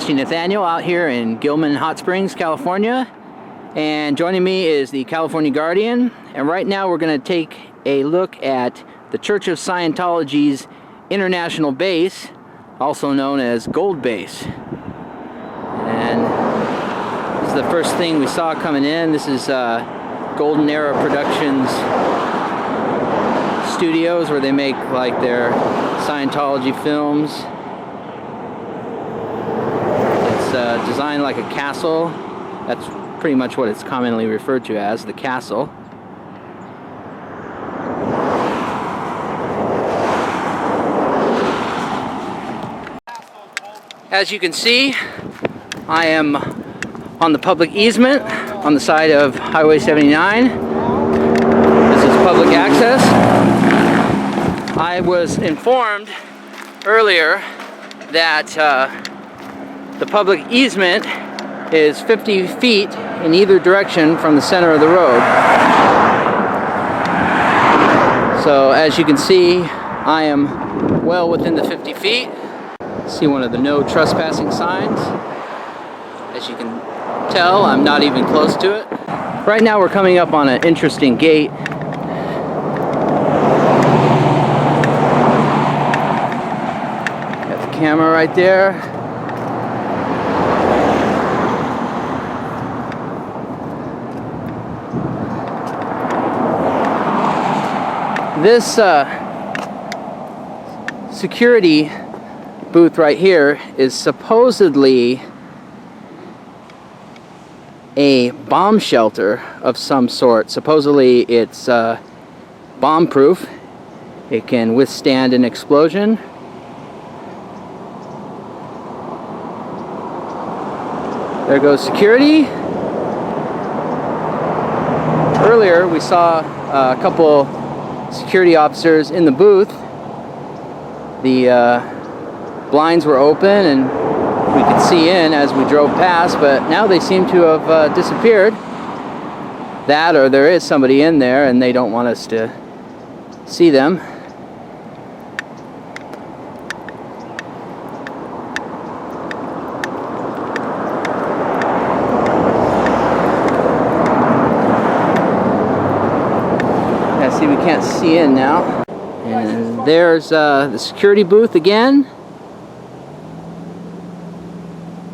Rusty Nathaniel out here in Gilman Hot Springs, California, and joining me is the California Guardian, and right now we're going to take a look at the Church of Scientology's international base, also known as Gold Base. And this is the first thing we saw coming in. This is Golden Era Productions Studios, where they make like their Scientology films. It's designed like a castle. That's pretty much what it's commonly referred to as, the castle. As you can see, I am on the public easement on the side of Highway 79. This is public access. I was informed earlier that the public easement is 50 feet in either direction from the center of the road. So as you can see, I am well within the 50 feet. See one of the no trespassing signs. As you can tell, I'm not even close to it. Right now we're coming up on an interesting gate. Got the camera right there. This security booth right here is supposedly a bomb shelter of some sort. Supposedly it's bomb-proof. It can withstand an explosion. There goes security. Earlier we saw a couple security officers in the booth. The blinds were open and we could see in as we drove past, but now they seem to have disappeared. That, or there is somebody in there and they don't want us to see them. See, we can't see in now. And there's the security booth again.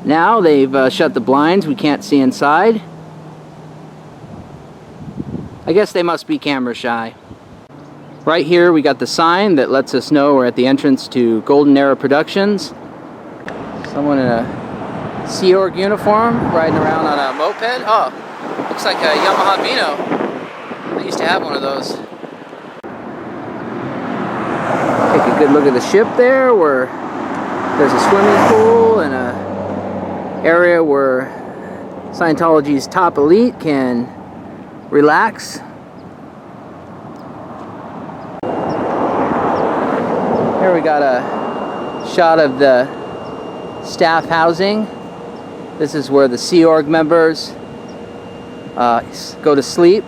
Now they've shut the blinds. We can't see inside. I guess they must be camera shy. Right here we got the sign that lets us know we're at the entrance to Golden Era Productions. Someone in a Sea Org uniform riding around on a moped. Oh, looks like a Yamaha Vino. I used to have one of those. Take a good look at the ship there, where there's a swimming pool and a area where Scientology's top elite can relax. Here we got a shot of the staff housing. This is where the Sea Org members go to sleep.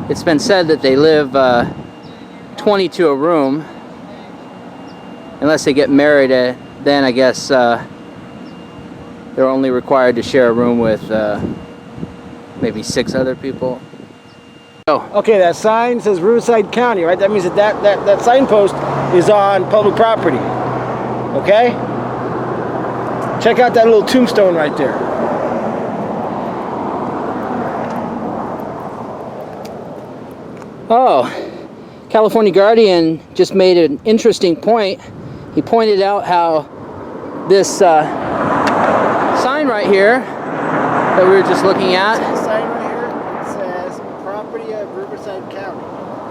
It's been said that they live 20 to a room, unless they get married. Then I guess they're only required to share a room with maybe 6 other people. Oh. Okay, that sign says Riverside County, right? That means that signpost is on public property. Okay? Check out that little tombstone right there. Oh, California Guardian just made an interesting point. He pointed out how this sign right here that we were just looking at. This sign right here, it says property of Riverside County.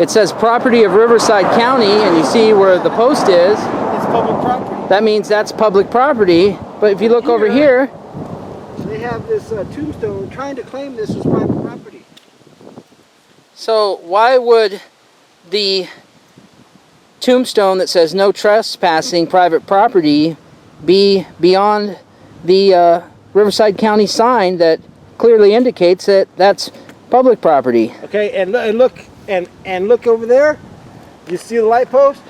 It says property of Riverside County, and you see where the post is. It's public property. That means that's public property. But if you look over here, they have this tombstone trying to claim this as private property. So why would the tombstone that says no trespassing private property be beyond the Riverside County sign that clearly indicates that that's public property. Okay, and look over there. You see the light post?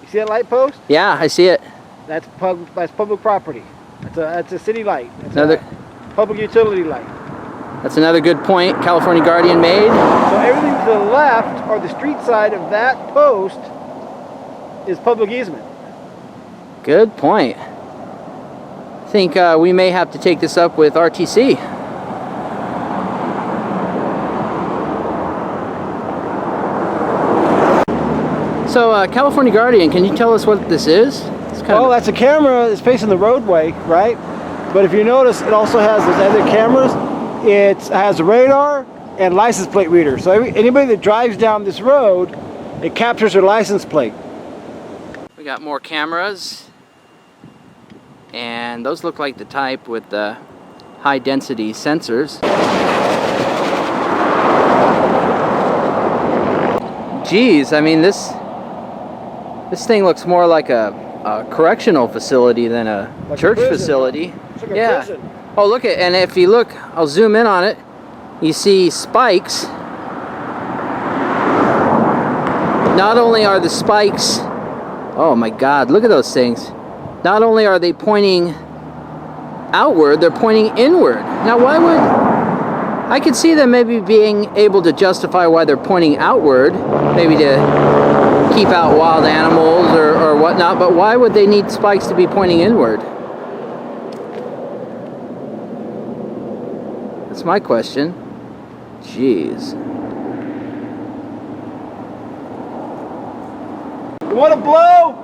You see that light post? Yeah, I see it. That's public property. That's a city light. That's Another. a public utility light. That's another good point California Guardian made. So everything to the left or the street side of that post is public easement. Good point. I think we may have to take this up with RTC. So, California Guardian, can you tell us what this is? It's kind Oh, of, that's a camera that's facing the roadway, right? But if you notice, it also has those other cameras. It has radar and license plate reader. So anybody that drives down this road, it captures their license plate. we got more cameras, and those look like the type with the high density sensors. Geez, I mean this thing looks more like a correctional facility than a Like a church prison. facility. It's like a Yeah. prison. Oh, look at, and if you look, I'll zoom in on it. You see spikes. Not only are the spikes, oh my God, look at those things. Not only are they pointing outward, they're pointing inward. Now, why would, I could see them maybe being able to justify why they're pointing outward, maybe to keep out wild animals or whatnot, but why would they need spikes to be pointing inward? That's my question. Jeez. You want to blow?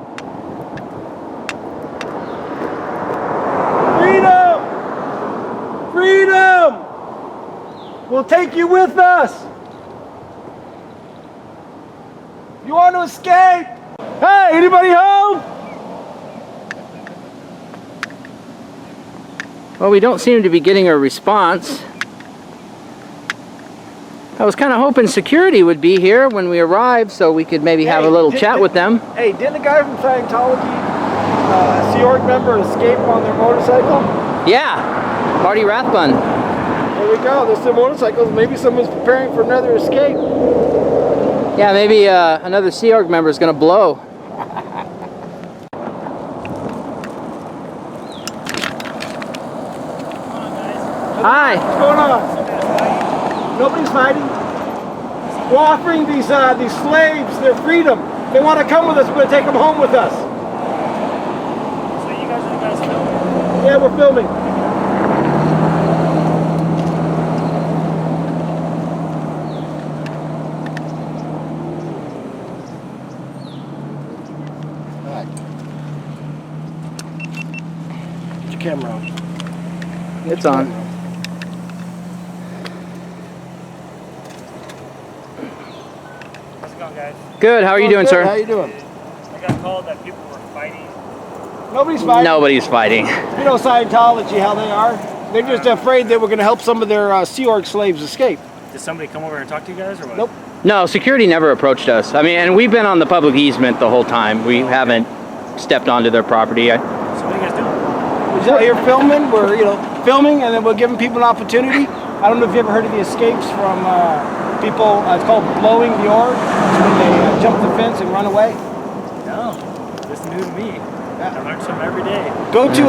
Freedom! Freedom! We'll take you with us. You want to escape? Hey, anybody home? Well, we don't seem to be getting a response. I was kind of hoping security would be here when we arrived so we could maybe have a little chat with them. Hey, didn't the guy from Scientology, Sea Org member, escape on their motorcycle? Yeah, Marty Rathbun. There we go. There's some motorcycles. Maybe someone's preparing for another escape. Yeah, maybe another Sea Org member is going to blow. Hi. What's going on? Nobody's fighting. We're offering these slaves their freedom. They want to come with us. We're going to take them home with us. So you guys are the guys filming? Yeah, we're filming. All right. Get your camera on. It's on. How's it going, guys? Good. How are you doing, Good. How sir? you doing? I got called that people were fighting. Nobody's fighting. Nobody's fighting. You know Scientology, how they are. They're just afraid that we're going to help some of their Sea Org slaves escape. Did somebody come over and talk to you guys, or what? Nope. No, security never approached us. I mean, and we've been on the public easement the whole time. We haven't stepped onto their property. So what are you guys doing? We're just out here filming. We're filming, and then we're giving people an opportunity. I don't know if you ever heard of the escapes from people. It's called blowing the orb. It's when they jump the fence and run away. No, this is new to me. I learn something every day. Go to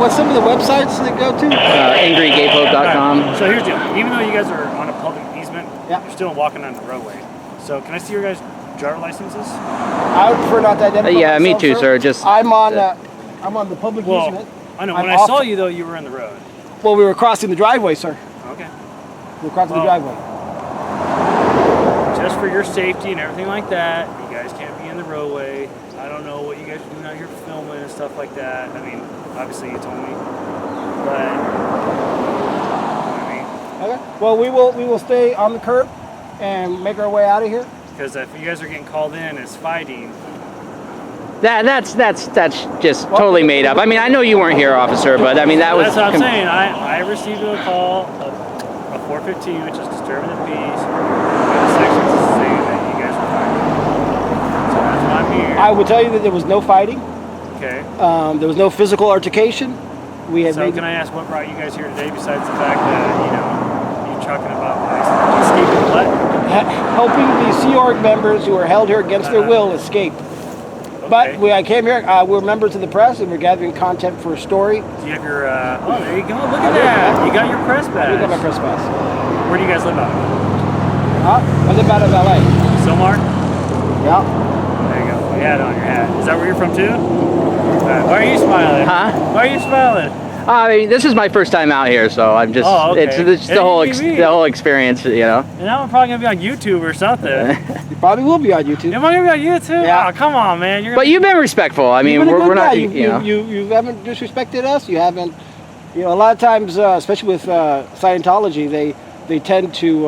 what's some of the websites that go to? AngryGayPope.com. So here's the deal. Even though you guys are on a public easement, Yeah. you're still walking on the roadway. So can I see your guys' driver licenses? I would prefer not to identify Yeah, me myself, too, sir. Just I'm on the public Well, easement. I know. I'm When I off- saw you, though, you were in the road. Well, we were crossing the driveway, sir. Okay. We were crossing the Well- driveway. Just for your safety and everything like that, you guys can't be in the roadway. I don't know what you guys are doing out here filming and stuff like that. I mean, obviously you told me, but you know what I mean, Okay. Well, we will stay on the curb and make our way out of here. because if you guys are getting called in as fighting, that's just totally made up. I mean, I know you weren't here, officer, but I mean that was. that's what I'm saying. I received a call of a 415, which is disturbing the peace. The sections saying that you guys were fighting. So that's why I'm here. I will tell you that there was no fighting. Okay. There was no physical altercation. We had So can I ask what brought you guys here today besides the fact that, you talking about escaping what? Helping the Sea Org members who are held here against their will escape. But Okay. I came here, we're members of the press, and we're gathering content for a story. Do you have your, oh, there you go. Look at that. You got your press I badge. got my press pass. Where do you guys live out of? I live out of LA. Silmar? Yeah. There you go. You had it on your hat. Is that where you're from too? Why are you smiling? Huh? Why are you smiling? I mean, this is my first time out here, so I'm just, Oh, okay. it's the whole experience, you know. And now I'm probably gonna be on YouTube or something. You probably will be on YouTube. Am I gonna be on YouTube? Yeah. Oh, come on, man. You're But you've been respectful. I mean, You've been a we're good not, guy. you know. You haven't disrespected us. You haven't, you know, a lot of times, especially with Scientology, they tend to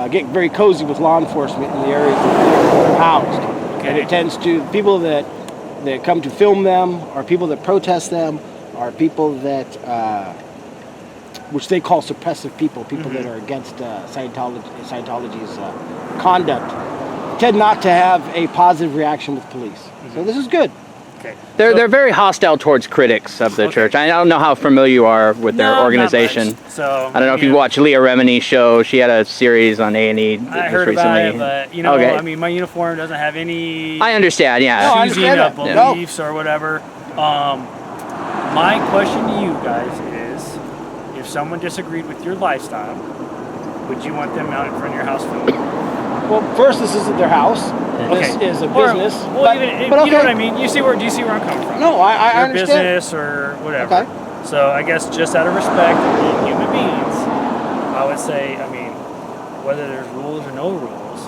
get very cozy with law enforcement in the areas that they're housed. And Okay. it tends to, people that come to film them, or people that protest them, are people that, which they call suppressive people, people that are against Scientology's conduct, tend not to have a positive reaction with police. So this is good. okay. They're very hostile towards critics of the Okay. church. I don't know how familiar you are with their No, not organization. much. So I don't know if you watch Leah Remini's show. She had a series on A&E I just heard recently. about it, but you know, Okay. I mean, my uniform doesn't have any I understand, yeah. No, I choosing understand of that. No. beliefs or whatever. My question to you guys is, if someone disagreed with your lifestyle, would you want them out in front of your house filming? Well, first, this isn't their house. This is a Or- business. well, but, even, but you know okay. what I mean. Do you see where I'm coming from? No, I Your understand. business or whatever. Okay. So I guess just out of respect of being human beings, I would say, I mean, whether there's rules or no rules,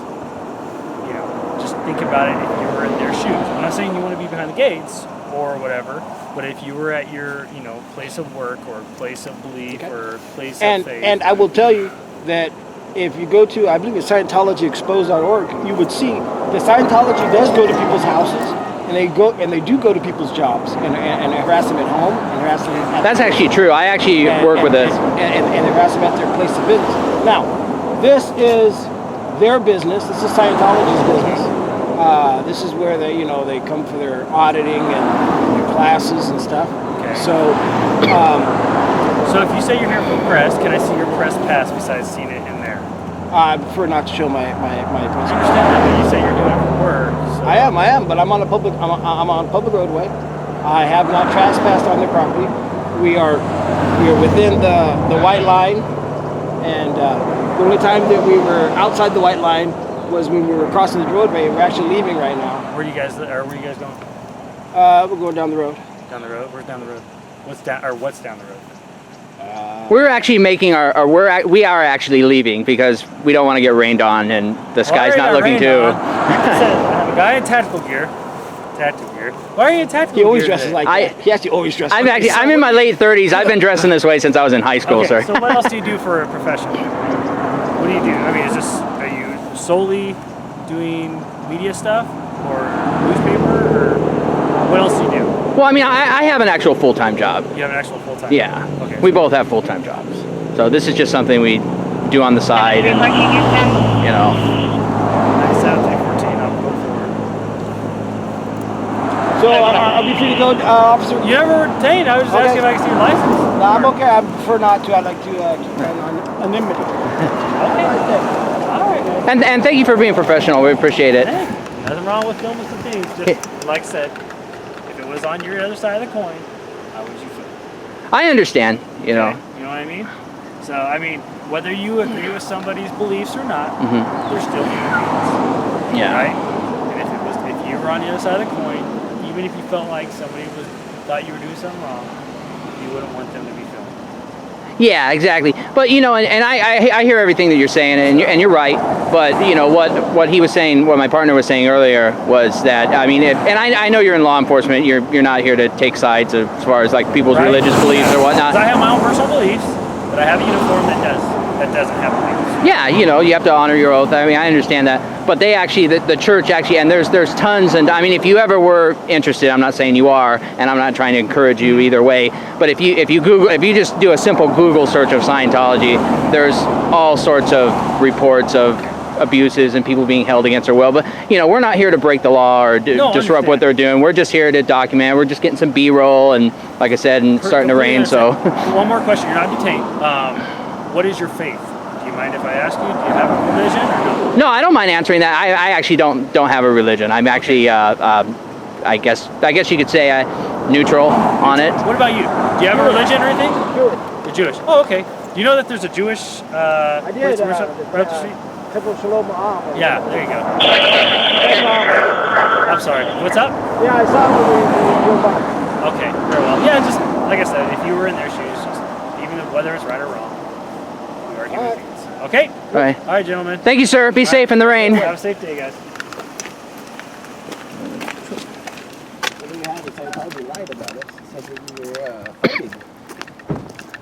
you know, just think about it if you were in their shoes. I'm not saying you want to be behind the gates or whatever, but if you were at your, you know, place of work or place of belief Okay. or place And of faith. and I will tell you that if you go to, I believe it's ScientologyExposed.org, you would see that Scientology does go to people's houses, and they do go to people's jobs and harass them at home and harass them at That's actually true. I actually work with this. and harass them at their place of business. Now, this is their business. This is Scientology's business. This is where they come for their auditing and their classes and stuff. Okay. So. So if you say you're here for press, can I see your press pass besides seeing it in there? I prefer not to show my I press. understand that, but you say you're doing it for work. So. I am, but I'm on a public roadway. I have not trespassed on their property. We are within the white line, and the only time that we were outside the white line was when we were crossing the roadway. We're actually leaving right now. Where you guys going? We're going down the road. Down the road? Where's down the road? What's down the road? We're actually making we are actually leaving because we don't want to get rained on and the sky's not looking too. I have a guy in tactical gear. Why are you in tactical He always gear dresses today? like that. He actually always dresses. I'm like actually that. I'm in my late 30s. I've been dressing this way since I was in high school, Okay, sir. so what else do you do for a profession? What do you do? I mean, are you solely doing media stuff or newspaper or what else do you do? Well, I mean, I have an actual full-time job. You have an actual full-time Yeah. job? Okay. We both have full-time jobs. So this is just something we do on the side and, you know. Nice Saturday 14, I'll go for So I'll be free to go, officer. it. You never were detained. I was just Okay. asking if I could see your license. No, I'm okay. I prefer not to. I'd like to keep anonymity. Okay. All right, man. And thank you for being professional. We appreciate it. Hey, nothing wrong with filming some things. Just like I said, if it was on your other side of the coin, how would you feel? I understand, you know. Okay? You know what I mean? So, I mean, whether you agree with somebody's beliefs or not, they're still human beings. Yeah. Right? And if you were on the other side of the coin, even if you felt like somebody thought you were doing something wrong, you wouldn't want them to be filmed. Yeah, exactly. But you know, and I hear everything that you're saying, and you're right. But you know what he was saying, what my partner was saying earlier was that I mean, I know you're in law enforcement. You're not here to take sides as far as like people's Right? religious beliefs or whatnot. 'Cause I have my own personal beliefs, but I have a uniform that doesn't have beliefs. Yeah, you know, you have to honor your oath. I mean, I understand that. But they actually, the church actually, and there's tons, and I mean, if you ever were interested, I'm not saying you are, and I'm not trying to encourage you either way, but if you just do a simple Google search of Scientology, there's all sorts of reports of abuses and people being held against their will. But, you know, we're not here to break the law or disrupt what they're doing. We're just here to document. We're just getting some B-roll, and like I said, and starting to rain, so. One more question. You're not detained. what is your faith? Do you mind if I ask you? Do you have a religion or no? No, I don't mind answering that. I actually don't have a religion. I'm actually I guess you could say neutral on it. What about you? Do you have a religion or anything? Jewish. You're Jewish. Oh, okay. Do you know that there's a Jewish I did. right up the street? Temple Shalom Ma'am. Yeah, there you go. I'm sorry. What's up? Yeah, I saw it when you drove by. Okay, very well. Yeah, just like I said, if you were in their shoes, just even whether it's right or wrong, we are human beings. Okay? All right. All right, gentlemen. Thank you, sir. Be safe in the rain. Have a safe day, guys.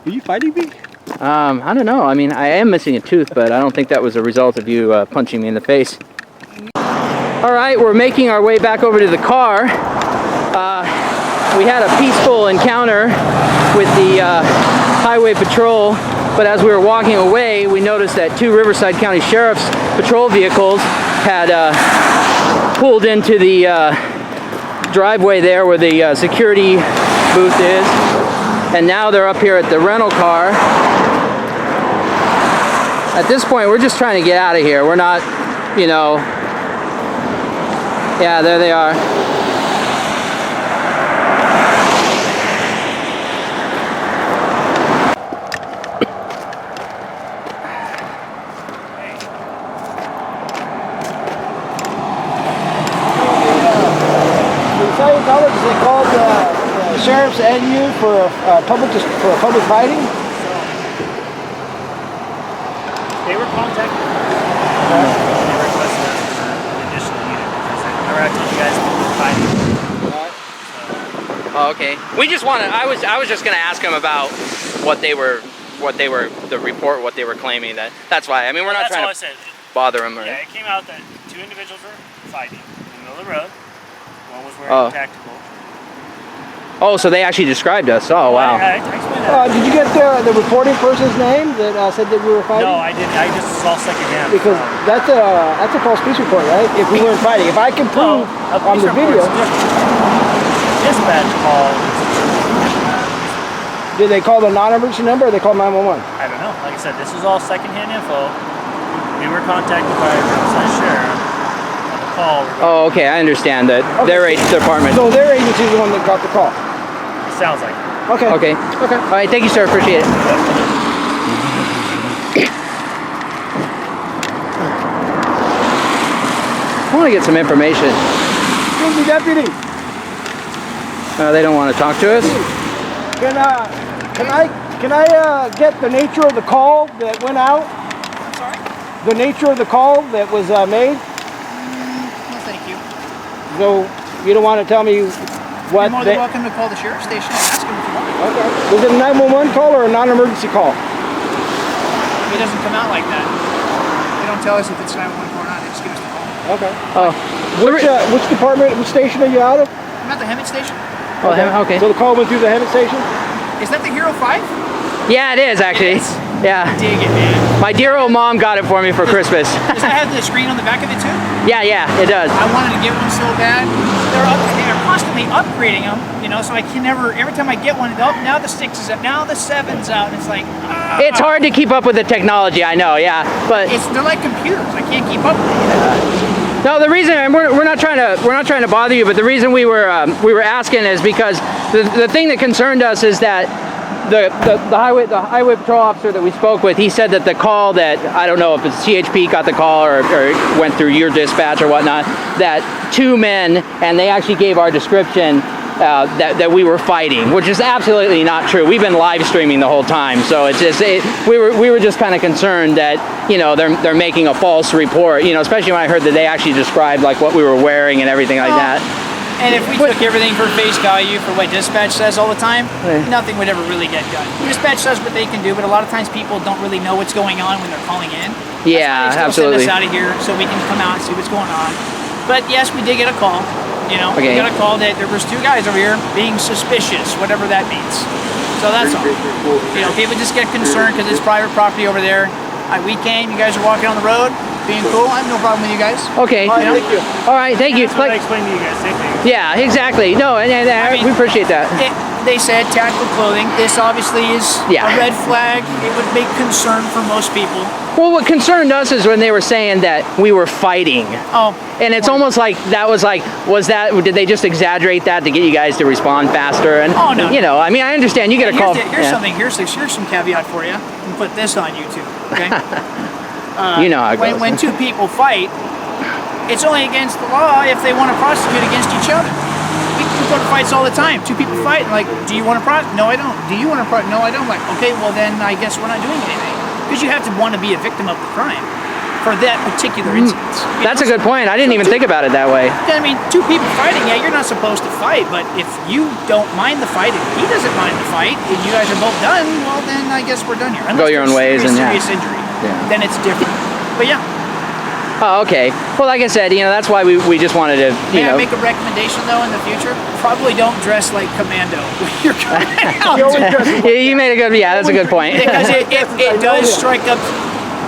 Are you fighting me? I don't know. I mean, I am missing a tooth, but I don't think that was a result of you punching me in the face. All right, we're making our way back over to the car. We had a peaceful encounter with the Highway Patrol, but as we were walking away, we noticed that 2 Riverside County Sheriff's patrol vehicles had pulled into the driveway there where the security booth is. And now they're up here at the rental car. At this point, we're just trying to get out of here. We're not, you know... Yeah, there they are. Scientologists, they called the sheriffs and you for a public fighting? They were contacted. They requested us for an additional unit because remember I told you guys we were fighting. Oh, okay. We just wanted. I was just gonna ask them about what they were, the report, what they were claiming. That's why. I mean, we're not That's all I trying to said. bother them. Or, Yeah, it came out that 2 individuals were fighting in the middle of the road. One was wearing tactical. Oh, so they actually described us. Oh, wow. I explained that. Did you get the reporting person's name that said that we were fighting? No, I didn't. I just saw secondhand. Because that's a false police report, right? If we weren't fighting. If I can prove on the video. Dispatch call. Did they call the non-emergency number or they called 911? I don't know. Like I said, this is all secondhand info. We were contacted by a Riverside sheriff on the call. Oh, okay. I understand that. Their department. So their agency is the one that got the call. It sounds like it. Okay. Okay. Okay. All right. Thank you, sir. Appreciate it. I want to get some information. Excuse me, deputy. They don't want to talk to us. Can I get the nature of the call that went out? I'm sorry? The nature of the call that was made? No, thank you. So you don't want to tell me what You're more than welcome to call the sheriff's station and ask him if you want. Okay. Was it a 911 call or a non-emergency call? It doesn't come out like that. They don't tell us if it's 911 or not. They just give us the call. Okay. Oh. Which department, which station are you out of? I'm at the Hemet station. Oh, okay. So the call went through the Hemet station? Is that the Hero 5? Yeah, it is actually. It is? Yeah. Dig it, man. My dear old mom got it for me for Christmas. Does that have the screen on the back of it too? Yeah, it does. I wanted to get one so bad. They're constantly upgrading them, you know, so I can never, every time I get one, now the 6 is out, now the 7's out, and it's like, It's hard to keep up with the technology, I know, yeah, but they're like computers. I can't keep up with it. no. The reason, and we're not trying to bother you, but the reason we were asking is because the thing that concerned us is that the highway patrol officer that we spoke with, he said that the call that, I don't know if it's CHP got the call or went through your dispatch or whatnot, that 2 men, and they actually gave our description that we were fighting, which is absolutely not true. We've been live streaming the whole time, so it's just we were just kind of concerned that, you know, they're making a false report, you know, especially when I heard that they actually described like what we were wearing and everything like that. And if we took everything for face value for what dispatch says all the time, nothing would ever really get done. Dispatch says what they can do, but a lot of times people don't really know what's going on when they're calling in. Yeah, That's why absolutely. they still send us out of here so we can come out and see what's going on. But yes, we did get a call. You know, Okay. we got a call that there was 2 guys over here being suspicious, whatever that means. So that's all. You know, people just get concerned because it's private property over there. We came, you guys are walking on the road. being cool. I have no problem with you guys. Okay. All right, thank you. All right, thank you. That's what I Like, explained to you guys. Same thing. yeah, exactly. No, and I mean, we appreciate that. They said tactical clothing. This obviously is Yeah. a red flag. It would make concern for most people. Well, what concerned us is when they were saying that we were fighting. Oh, And it's almost like did they just exaggerate that to get you guys to respond faster? And, Oh, no. you know, I mean, I understand you get a call. Here's yeah. something. Here's some caveat for you. And put this on YouTube. Okay. You know how it goes. When two people fight, it's only against the law if they want to prosecute against each other. We go to fights all the time. Two people fight, and like, do you want to prosecute? No, I don't. Do you want to prosecute? No, I don't. Like, okay, well then I guess we're not doing anything because you have to want to be a victim of the crime for that particular instance. You That's a know? good point. I didn't even think about it that way. I mean, two people fighting, yeah, you're not supposed to fight, but if you don't mind the fight and he doesn't mind the fight, and you guys are both done, well, then I guess we're done here. Go your own ways and, yeah. serious injury, Yeah. then it's different. But yeah, Oh, okay. Well, like I said, you know, that's why we just wanted to, may you know. I make a recommendation though in the future? Probably don't dress like commando when you're going out. You always dress Yeah, you made a good. Yeah, that's a good point. Because it does strike up.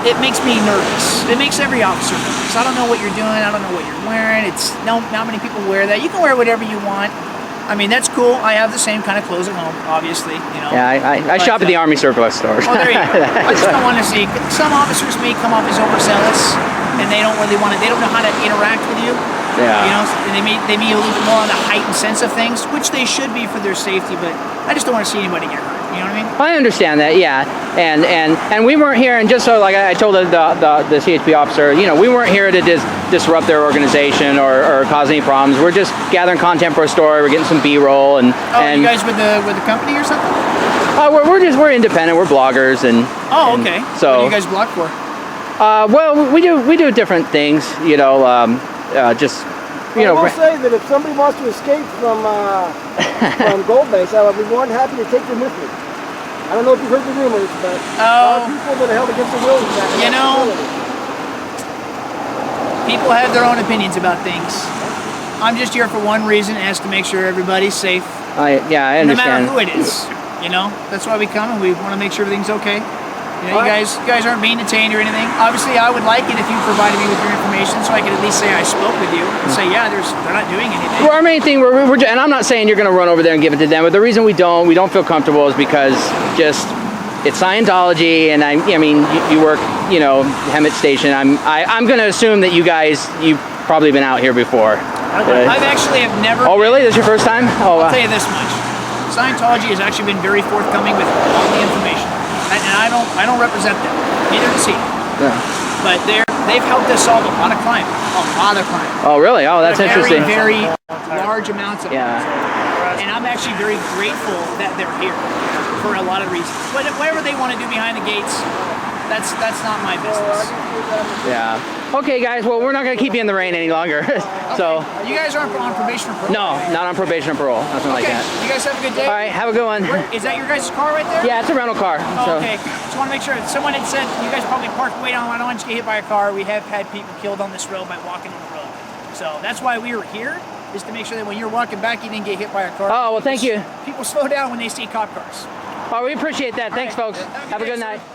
It makes me nervous. It makes every officer nervous. I don't know what you're doing. I don't know what you're wearing. Not many people wear that. You can wear whatever you want. I mean, that's cool. I have the same kind of clothes at home, obviously. You know. Yeah, I But, shop at the Army surplus stores. Oh, there you go. I just don't want to see. Some officers may come off as overzealous, and they don't really want to. They don't know how to interact with you. Yeah. You know, and they may be a little bit more on the heightened sense of things, which they should be for their safety. But I just don't want to see anybody get hurt. You know what I mean? I understand that, yeah, and we weren't here, and just so like I told the CHP officer, you know, we weren't here to disrupt their organization or cause any problems. We're just gathering content for a story. We're getting some B-roll, and Oh, you guys with the company or something? we're independent. We're bloggers, and Oh, and okay. So What do you guys blog for? well, we do different things, you know, just you know. I will say that if somebody wants to escape from Gold Base, I would be more than happy to take them with me. I don't know if you've heard the rumors, but a lot of people that are held against their will in that You know, people have their own opinions about things. I'm just here for one reason, and that's to make sure everybody's safe, I no matter understand. who it is. You know, that's why we come, and we want to make sure everything's okay. You know, you guys aren't being detained or anything. Obviously, I would like it if you provided me with your information, so I could at least say I spoke with you and say, yeah, they're not doing anything. Well, our main thing, and I'm not saying you're going to run over there and give it to them, but the reason we don't feel comfortable is because just it's Scientology, and I mean, you work, you know, Hemet Station. I'm going to assume that you've probably been out here before. I've actually have never. Oh, really? This is your first time? Oh, I'll tell you this much: Scientology has actually been very forthcoming with all the information, and I don't represent them. Neither does he. yeah. But they've helped us solve a lot of crime. Oh, really? Oh, that's interesting. Very large amounts of Yeah. it. And I'm actually very grateful that they're here for a lot of reasons. Whatever they want to do behind the gates, that's not my business. Yeah. Okay, guys. Well, we're not going to keep you in the rain any longer. So, You guys aren't on probation or parole? no, not on probation or parole. Nothing like Okay. that. You guys have a good day. All right. Have a good one. Is that your guys' car right there? Yeah, it's a rental car. Oh, So. okay. Just want to make sure. Someone had said you guys probably parked way down. I don't want you to get hit by a car. We have had people killed on this road by walking on the road. So that's why we were here, is to make sure that when you're walking back, you didn't get hit by a car. Oh, well, thank you. People slow down when they see cop cars. Oh, we appreciate that. Thanks, folks. Have a good day, night. sir.